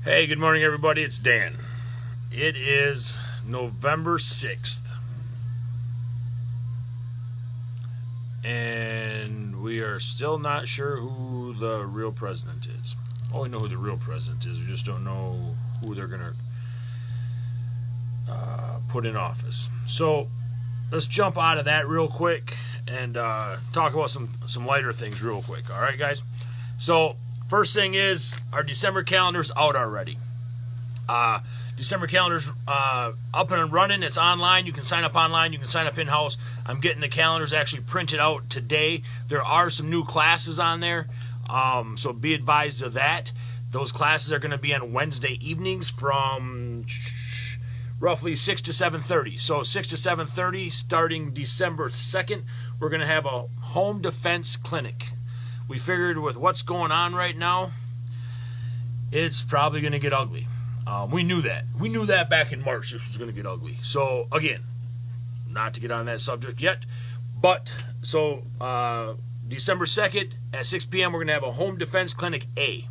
Hey, good morning, everybody. It's Dan. It is November 6th, and we are still not sure who the real president is. Well, we know who the real president is. We just don't know who they're going to put in office. So let's jump out of that real quick and talk about some lighter things real quick. All right, guys? So first thing is our December calendar's out already. December calendar's up and running. It's online. You can sign up online. You can sign up in-house. I'm getting the calendars actually printed out today. There are some new classes on there, so be advised of that. Those classes are going to be on Wednesday evenings from roughly 6 to 7:30. So 6 to 7:30 starting December 2nd, we're going to have a home defense clinic. We figured with what's going on right now, it's probably going to get ugly. We knew that. We knew that back in March this was going to get ugly. So, again, not to get on that subject yet, but so December 2nd at 6 p.m. we're going to have a home defense clinic A.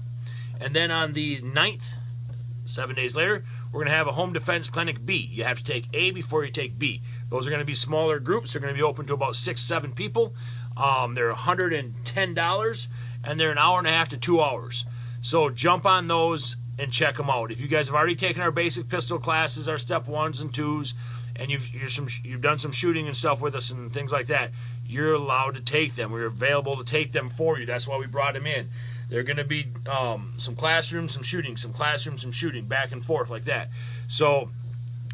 And then on the 9th, 7 days later, we're going to have a home defense clinic B. You have to take A before you take B. Those are going to be smaller groups. They're going to be open to about 6-7 people. They're $110, and they're an hour and a half to 2 hours. So jump on those and check them out. If you guys have already taken our basic pistol classes, our step 1s and 2s, and you've done some shooting and stuff with us and things like that, you're allowed to take them. We're available to take them for you. That's why we brought them in. They're going to be some classrooms, some shooting, some classrooms, some shooting, back and forth like that. So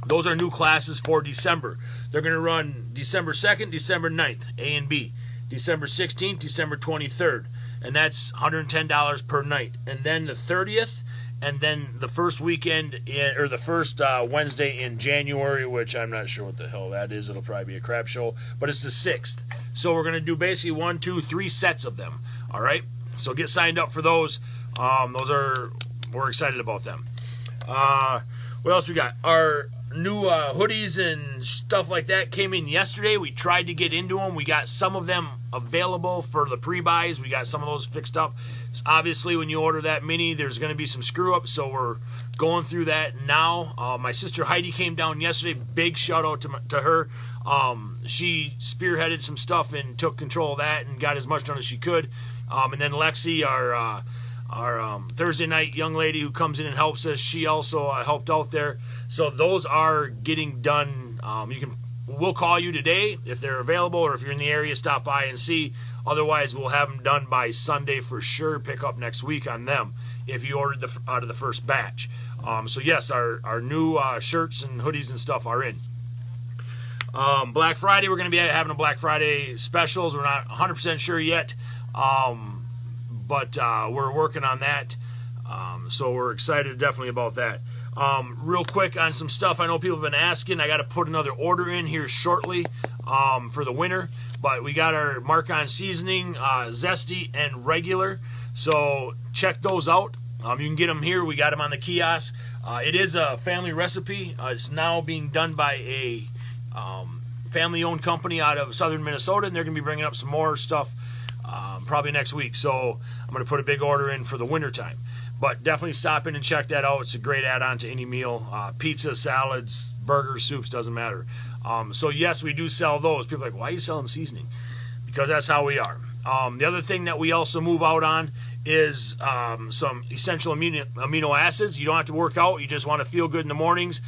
those are new classes for December. They're going to run December 2nd, December 9th, A and B. December 16th, December 23rd. And that's $110 per night. And then the 30th, and then the first weekend, or the first Wednesday in January, which I'm not sure what the hell that is. It'll probably be a crap show. But it's the 6th. So we're going to do basically 1, 2, 3 sets of them. All right? So get signed up for those. We're excited about them. What else we got? Our new hoodies and stuff like that came in yesterday. We tried to get into them. We got some of them available for the pre-buys. We got some of those fixed up. Obviously, when you order that mini, there's going to be some screw-ups, so we're going through that now. My sister Heidi came down yesterday. Big shout-out to her. She spearheaded some stuff and took control of that and got as much done as she could. And then Lexi, our Thursday night young lady who comes in and helps us, she also helped out there. So those are getting done. We'll call you today if they're available, or if you're in the area, stop by and see. Otherwise, we'll have them done by Sunday for sure. Pick up next week on them if you ordered out of the first batch. So yes, our new shirts and hoodies and stuff are in. Black Friday, we're going to be having a Black Friday specials. We're not 100% sure yet, but we're working on that. So we're excited definitely about that. Real quick on some stuff I know people have been asking. I got to put another order in here shortly for the winter. But we got our Marc-On seasoning, zesty and regular. So check those out. You can get them here. We got them on the kiosk. It is a family recipe. It's now being done by a family-owned company out of southern Minnesota, and they're going to be bringing up some more stuff probably next week. So I'm going to put a big order in for the wintertime. But definitely stop in and check that out. It's a great add-on to any meal. Pizza, salads, burgers, soups, doesn't matter. So yes, we do sell those. People are like, why are you selling seasoning? Because that's how we are. The other thing that we also move out on is some essential amino acids. You don't have to work out. You just want to feel good in the mornings.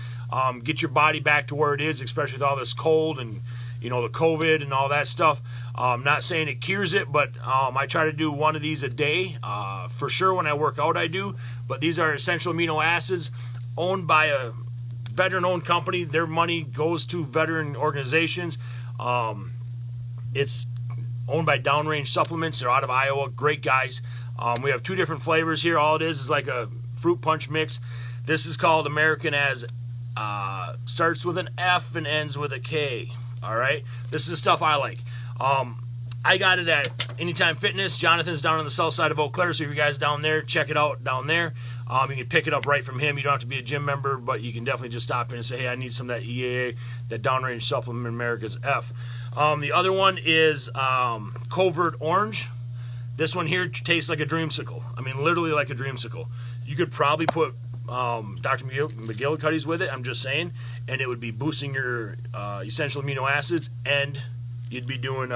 Get your body back to where it is, especially with all this cold and the COVID and all that stuff. I'm not saying it cures it, but I try to do one of these a day. For sure when I work out I do. But these are essential amino acids owned by a veteran-owned company. Their money goes to veteran organizations. It's owned by Downrange Supplements. They're out of Iowa. Great guys. We have 2 different flavors here. All it is like a fruit punch mix. This is called American as starts with an F and ends with a K. All right? This is the stuff I like. I got it at Anytime Fitness. Jonathan's down on the south side of Eau Claire, so if you guys down there, check it out down there. You can pick it up right from him. You don't have to be a gym member, but you can definitely just stop in and say, hey, I need some of that EAA, that Downrange Supplement America's F. The other one is Covert Orange. This one here tastes like a dreamsicle. I mean, literally like a dreamsicle. You could probably put Dr. McGillicuddy's with it, I'm just saying, and it would be boosting your essential amino acids, and you'd be doing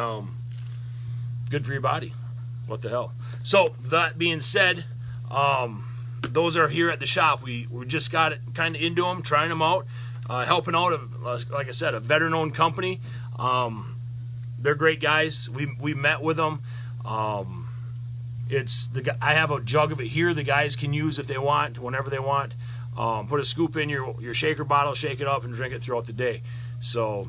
good for your body. What the hell? So that being said, those are here at the shop. We just got it kind of into them, trying them out, helping out, like I said, a veteran-owned company. They're great guys. We met with them. I have a jug of it here. The guys can use if they want, whenever they want. Put a scoop in your shaker bottle, shake it up, and drink it throughout the day. So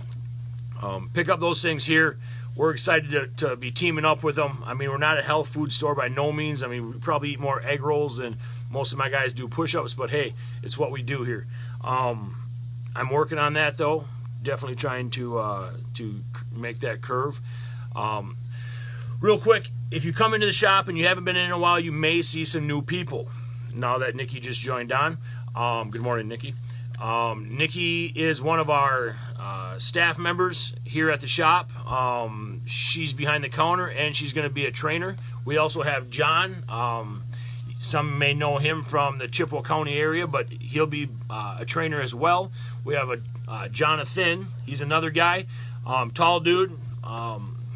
pick up those things here. We're excited to be teaming up with them. I mean, we're not a health food store by no means. I mean, we probably eat more egg rolls than most of my guys do push-ups, but hey, it's what we do here. I'm working on that, though. Definitely trying to make that curve. Real quick, if you come into the shop and you haven't been in a while, you may see some new people. Now that Nikki just joined on. Good morning, Nikki. Nikki is one of our staff members here at the shop. She's behind the counter, and she's going to be a trainer. We also have John. Some may know him from the Chippewa County area, but he'll be a trainer as well. We have a Jonathan. He's another guy, tall dude.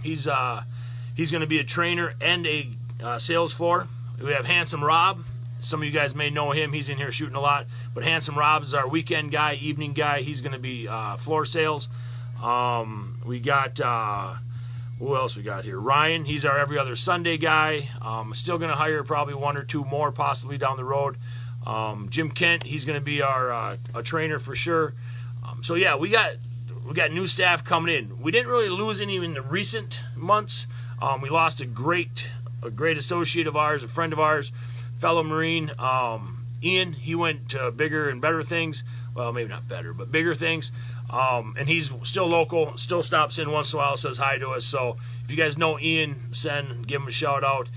He's going to be a trainer and a sales floor. We have Handsome Rob. Some of you guys may know him. He's in here shooting a lot. But Handsome Rob is our weekend guy, evening guy. He's going to be floor sales. We got, who else we got here? Ryan, he's our every other Sunday guy. Still going to hire probably one or two more possibly down the road. Jim Kent, he's going to be our a trainer for sure. So yeah, we got new staff coming in. We didn't really lose any in the recent months. We lost a great associate of ours, a friend of ours, fellow Marine, Ian. He went to bigger and better things. Well, maybe not better, but bigger things. And he's still local, still stops in once in a while, says hi to us. So if you guys know Ian, give him a shout out.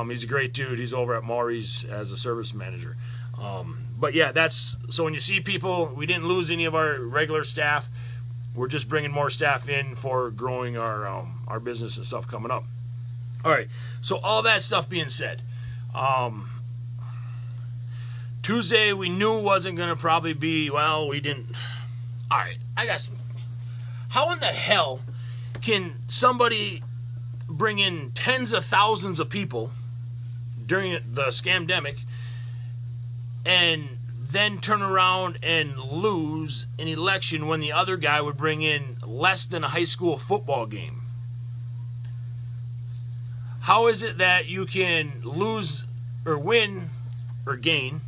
He's a great dude. He's over at Maury's as a service manager. But yeah, so when you see people, we didn't lose any of our regular staff. We're just bringing more staff in for growing our business and stuff coming up. All right, so all that stuff being said, Tuesday we knew wasn't going to probably be, well, we didn't. All right, I got some. How in the hell can somebody bring in tens of thousands of people during the scamdemic and then turn around and lose an election when the other guy would bring in less than a high school football game? How is it that you can lose or win or gain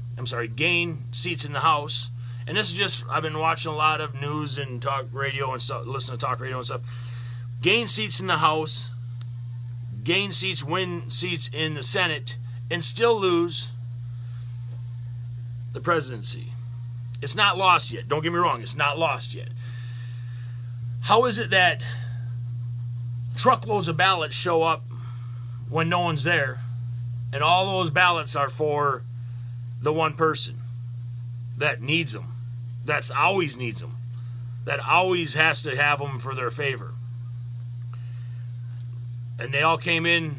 seats in the House? And this is just, I've been watching a lot of news and talk radio and stuff, listening to talk radio and stuff. Gain seats in the House, gain seats, win seats in the Senate, and still lose the presidency. It's not lost yet. Don't get me wrong, it's not lost yet. How is it that truckloads of ballots show up when no one's there, and all those ballots are for the one person that needs them, that always needs them, that always has to have them for their favor? And they all came in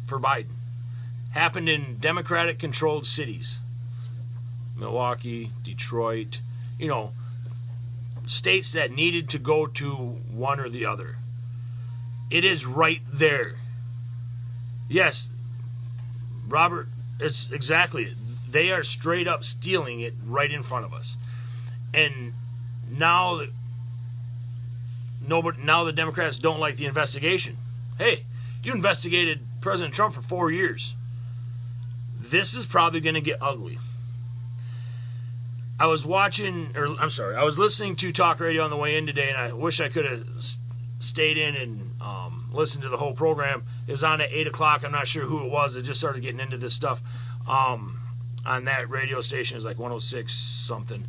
for Biden. Happened in Democratic-controlled cities. Milwaukee, Detroit, states that needed to go to one or the other. It is right there. Yes, Robert, it's exactly it. They are straight up stealing it right in front of us. And now the Democrats don't like the investigation. Hey, you investigated President Trump for 4 years. This is probably going to get ugly. I was listening to talk radio on the way in today, and I wish I could have stayed in and listened to the whole program. It was on at 8 o'clock. I'm not sure who it was. I just started getting into this stuff. On that radio station is like 106 something.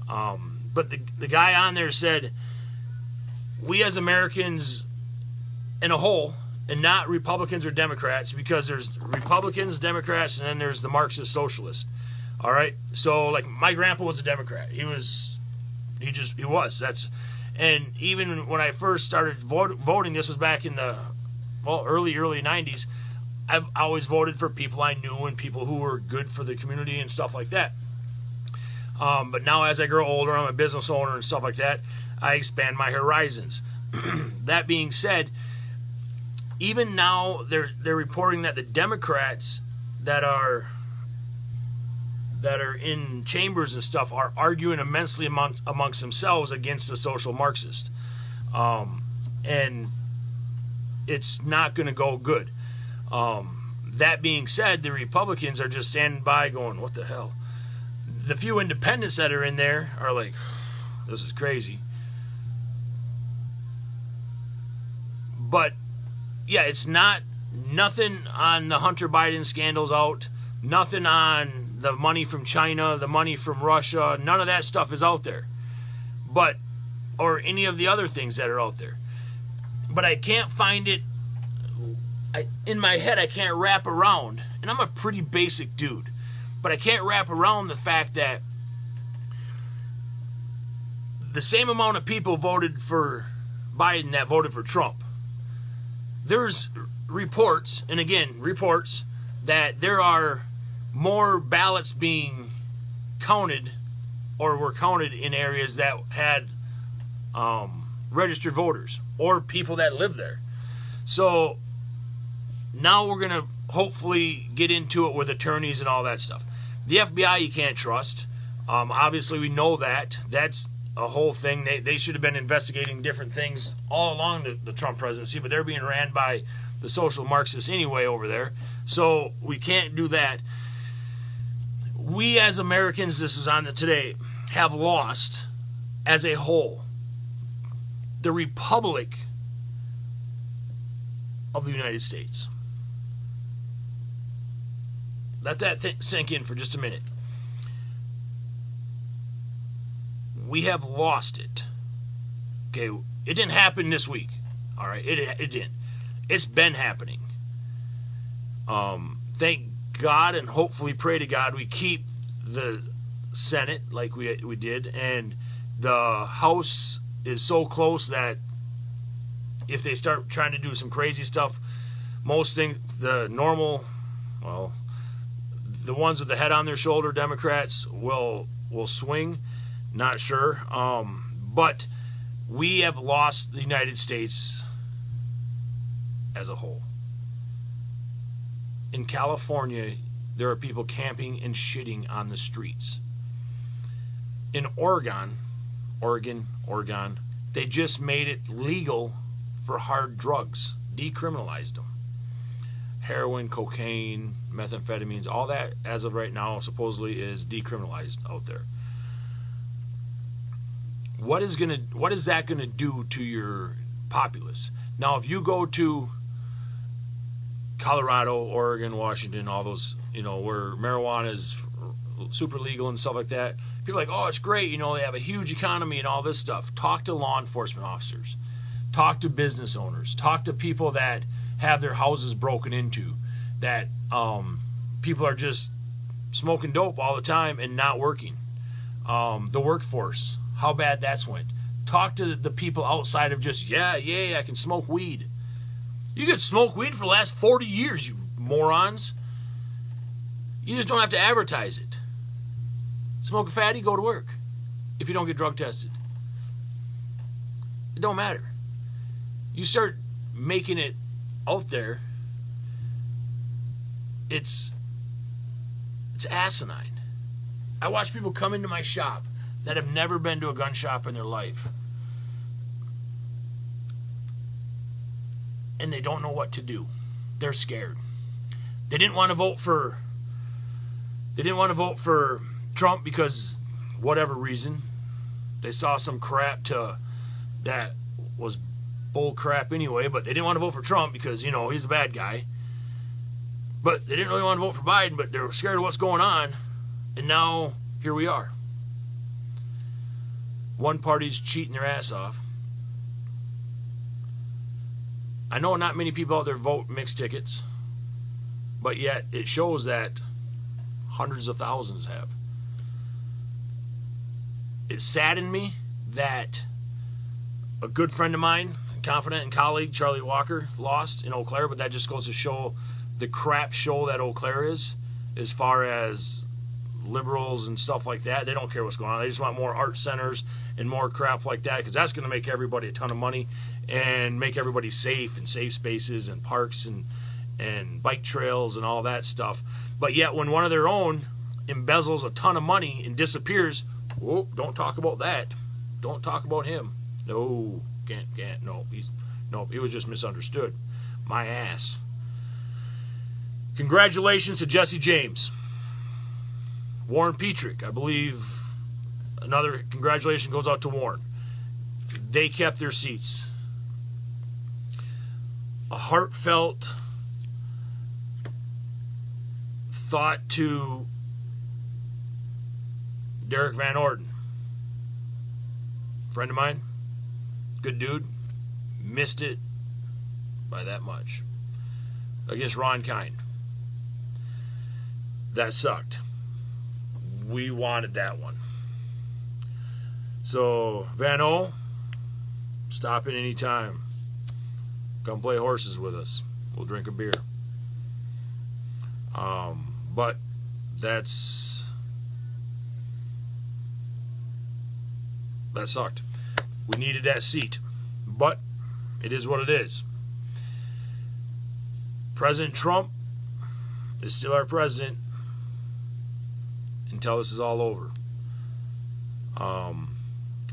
But the guy on there said, we as Americans in a whole, and not Republicans or Democrats, because there's Republicans, Democrats, and then there's the Marxist socialists. All right? So, like, my grandpa was a Democrat. He was. And even when I first started voting, this was back in the, early 90s, I've always voted for people I knew and people who were good for the community and stuff like that. But now as I grow older, I'm a business owner and stuff like that, I expand my horizons. That being said, even now they're reporting that the Democrats that are in chambers and stuff are arguing immensely amongst themselves against the social Marxist. And it's not going to go good. That being said, the Republicans are just standing by going, what the hell? The few independents that are in there are like, this is crazy. But, yeah, it's nothing on the Hunter Biden scandals out, nothing on the money from China, the money from Russia, none of that stuff is out there. But, or any of the other things that are out there. But I can't find it, in my head I can't wrap around, and I'm a pretty basic dude, but I can't wrap around the fact that the same amount of people voted for Biden that voted for Trump. There's reports, and again, reports, that there are more ballots being counted or were counted in areas that had registered voters or people that live there. So now we're going to hopefully get into it with attorneys and all that stuff. The FBI you can't trust. Obviously we know that. That's a whole thing. They should have been investigating different things all along the Trump presidency, but they're being ran by the social Marxists anyway over there. So we can't do that. We as Americans, this is on the today, have lost as a whole the Republic of the United States. Let that sink in for just a minute. We have lost it. Okay, it didn't happen this week. All right, it didn't. It's been happening. Thank God and hopefully pray to God we keep the Senate like we did, and the House is so close that if they start trying to do some crazy stuff, most things, the normal, well, the ones with the head on their shoulder, Democrats, will swing. Not sure. But we have lost the United States as a whole. In California, there are people camping and shitting on the streets. In Oregon, they just made it legal for hard drugs, decriminalized them. Heroin, cocaine, methamphetamines, all that as of right now supposedly is decriminalized out there. What is that gonna do to your populace? Now, if you go to Colorado, Oregon, Washington, all those, where marijuana is super legal and stuff like that, people are like, oh, it's great, they have a huge economy and all this stuff. Talk to law enforcement officers. Talk to business owners. Talk to people that have their houses broken into, that people are just smoking dope all the time and not working. The workforce, how bad that's went. Talk to the people outside of just, I can smoke weed. You could smoke weed for the last 40 years, you morons. You just don't have to advertise it. Smoke a fatty, go to work. If you don't get drug tested. It don't matter. You start making it out there, it's asinine. I watch people come into my shop that have never been to a gun shop in their life, and they don't know what to do. They're scared. They didn't want to vote for Trump because whatever reason. They saw some crap that was bull crap anyway, but they didn't want to vote for Trump because, he's a bad guy. But they didn't really want to vote for Biden, but they were scared of what's going on. And now, here we are. One party's cheating their ass off. I know not many people out there vote mixed tickets, but yet it shows that hundreds of thousands have. It saddened me that a good friend of mine, confidant and colleague, Charlie Walker, lost in Eau Claire, but that just goes to show the crap show that Eau Claire is, as far as liberals and stuff like that. They don't care what's going on. They just want more art centers and more crap like that, because that's going to make everybody a ton of money and make everybody safe, and safe spaces and parks and bike trails and all that stuff. But yet when one of their own embezzles a ton of money and disappears, whoa, don't talk about that. Don't talk about him. No, can't. No, he was just misunderstood. My ass. Congratulations to Jesse James. Warren Petrick, I believe another congratulations goes out to Warren. They kept their seats. A heartfelt thought to Derek Van Orden. Friend of mine. Good dude. Missed it by that much. Against Ron Kine. That sucked. We wanted that one. So, Van O, stop at any time. Come play horses with us. We'll drink a beer. But that sucked. We needed that seat. But it is what it is. President Trump is still our president until this is all over.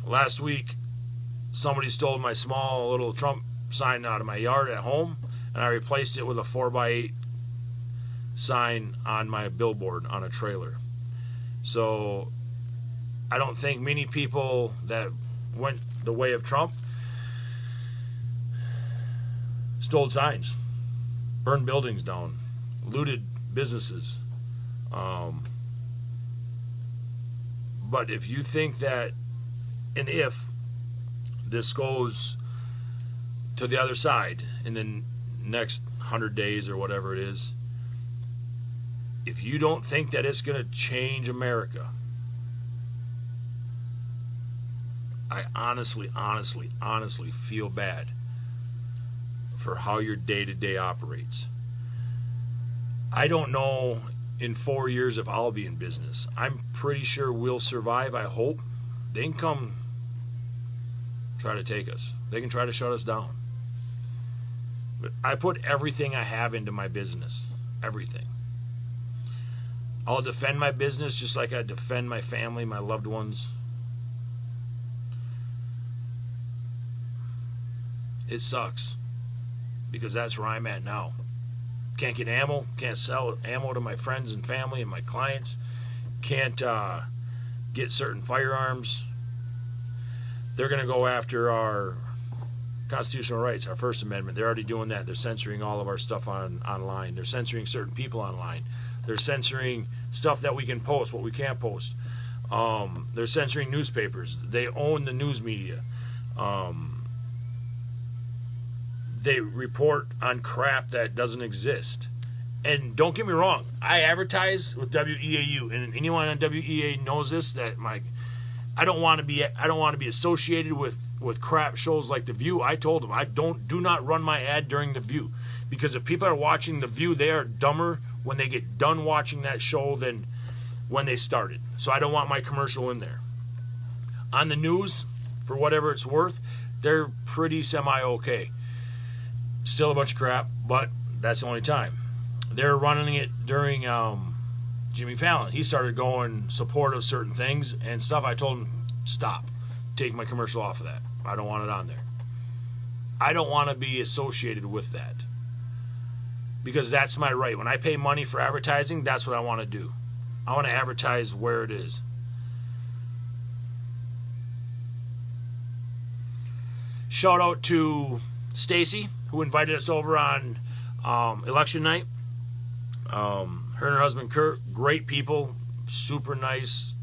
Last week, somebody stole my small little Trump sign out of my yard at home, and I replaced it with a 4x8 sign on my billboard on a trailer. So I don't think many people that went the way of Trump stole signs, burned buildings down, looted businesses. But if you think that, and if this goes to the other side in the next 100 days or whatever it is, if you don't think that it's going to change America, I honestly feel bad for how your day-to-day operates. I don't know in 4 years if I'll be in business. I'm pretty sure we'll survive, I hope. They can come try to take us. They can try to shut us down. But I put everything I have into my business. Everything. I'll defend my business just like I defend my family, my loved ones. It sucks. Because that's where I'm at now. Can't get ammo. Can't sell ammo to my friends and family and my clients. Can't get certain firearms. They're going to go after our constitutional rights, our First Amendment. They're already doing that. They're censoring all of our stuff online. They're censoring certain people online. They're censoring stuff that we can post, what we can't post. They're censoring newspapers. They own the news media. They report on crap that doesn't exist. And don't get me wrong, I advertise with WEAU, and anyone on WEAU knows this, that I don't want to be associated with crap shows like The View. I told them do not run my ad during The View, because if people are watching The View, they are dumber when they get done watching that show than when they started. So I don't want my commercial in there. On the news, for whatever it's worth, they're pretty semi-okay. Still a bunch of crap, but that's the only time. They're running it during Jimmy Fallon. He started going supportive of certain things and stuff. I told him, stop. Take my commercial off of that. I don't want it on there. I don't want to be associated with that. Because that's my right. When I pay money for advertising, that's what I want to do. I want to advertise where it is. Shout out to Stacy, who invited us over on election night. Her and her husband Kurt, great people, super nice.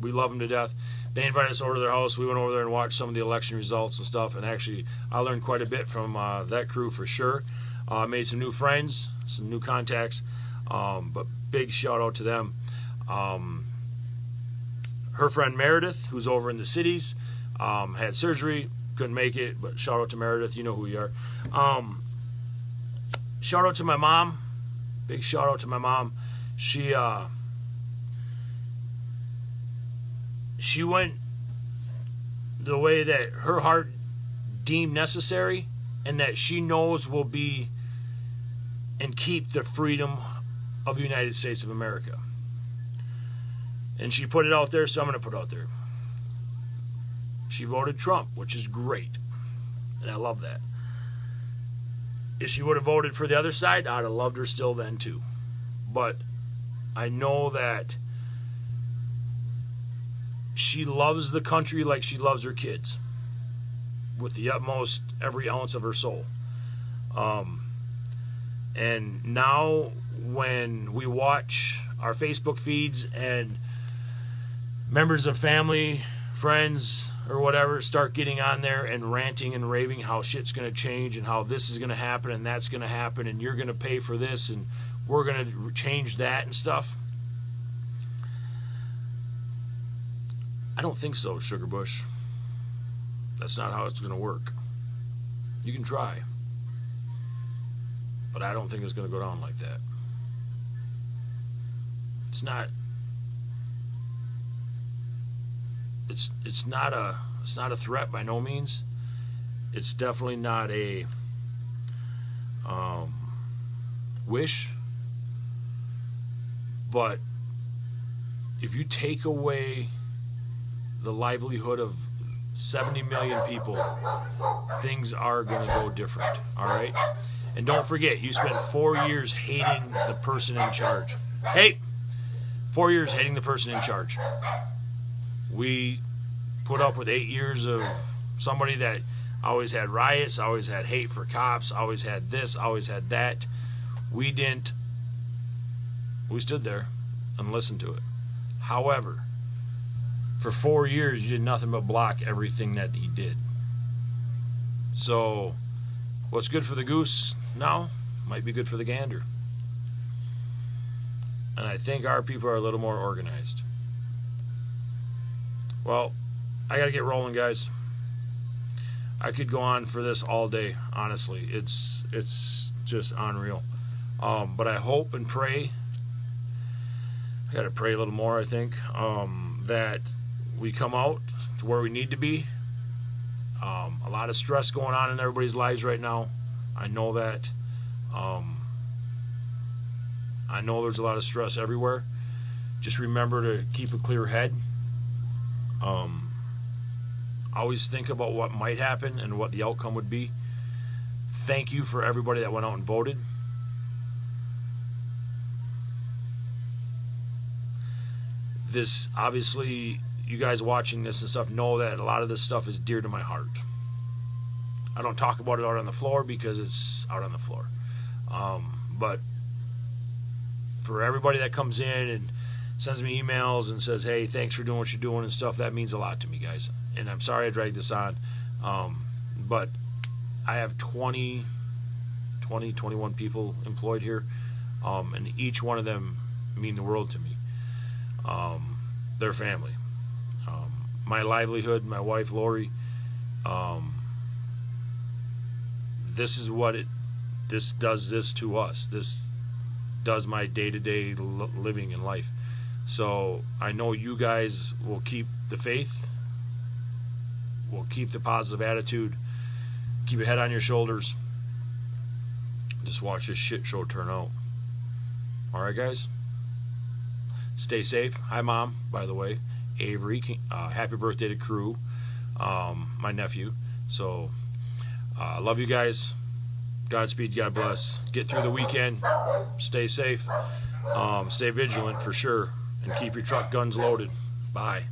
We love them to death. They invited us over to their house. We went over there and watched some of the election results and stuff. And actually, I learned quite a bit from that crew for sure. Made some new friends, some new contacts. But big shout out to them. Her friend Meredith, who's over in the cities, had surgery. Couldn't make it, but shout out to Meredith. You know who you are. shout out to my mom. Big shout out to my mom. She went the way that her heart deemed necessary, and that she knows will be and keep the freedom of the United States of America. And she put it out there, so I'm going to put it out there. She voted Trump, which is great. And I love that. If she would have voted for the other side, I'd have loved her still then too. But I know that she loves the country like she loves her kids, with the utmost every ounce of her soul. And now when we watch our Facebook feeds and members of family, friends, or whatever start getting on there and ranting and raving how shit's going to change and how this is going to happen and that's going to happen and you're going to pay for this and we're going to change that and stuff, I don't think so, Sugar Bush. That's not how it's going to work. You can try, but I don't think it's going to go down like that. It's not. It's not a threat by no means. It's definitely not a wish. But if you take away the livelihood of 70 million people, things are going to go different. All right? And don't forget, you spent 4 years hating the person in charge. Hey, 4 years hating the person in charge. We put up with 8 years of somebody that always had riots, always had hate for cops, always had this, always had that. We didn't. We stood there and listened to it. However, for 4 years, you did nothing but block everything that he did. So, what's good for the goose now might be good for the gander. And I think our people are a little more organized. Well, I got to get rolling, guys. I could go on for this all day, honestly. It's just unreal. But I hope and pray, I got to pray a little more, I think, that we come out to where we need to be. A lot of stress going on in everybody's lives right now. I know that. I know there's a lot of stress everywhere. Just remember to keep a clear head. Always think about what might happen and what the outcome would be. Thank you for everybody that went out and voted. This, obviously, you guys watching this and stuff know that a lot of this stuff is dear to my heart. I don't talk about it out on the floor because it's out on the floor. But for everybody that comes in and sends me emails and says, hey, thanks for doing what you're doing and stuff, that means a lot to me, guys. And I'm sorry I dragged this on. But I have 21 people employed here. And each one of them mean the world to me. Their family. My livelihood, my wife, Lori. This is what this does this to us. This does my day-to-day living in life. So I know you guys will keep the faith, will keep the positive attitude, keep your head on your shoulders. Just watch this shit show turn out. All right, guys? Stay safe. Hi, Mom, by the way. Avery, happy birthday to Crew, my nephew. So, love you guys. Godspeed, God bless. Get through the weekend. Stay safe. Stay vigilant for sure. And keep your truck guns loaded. Bye.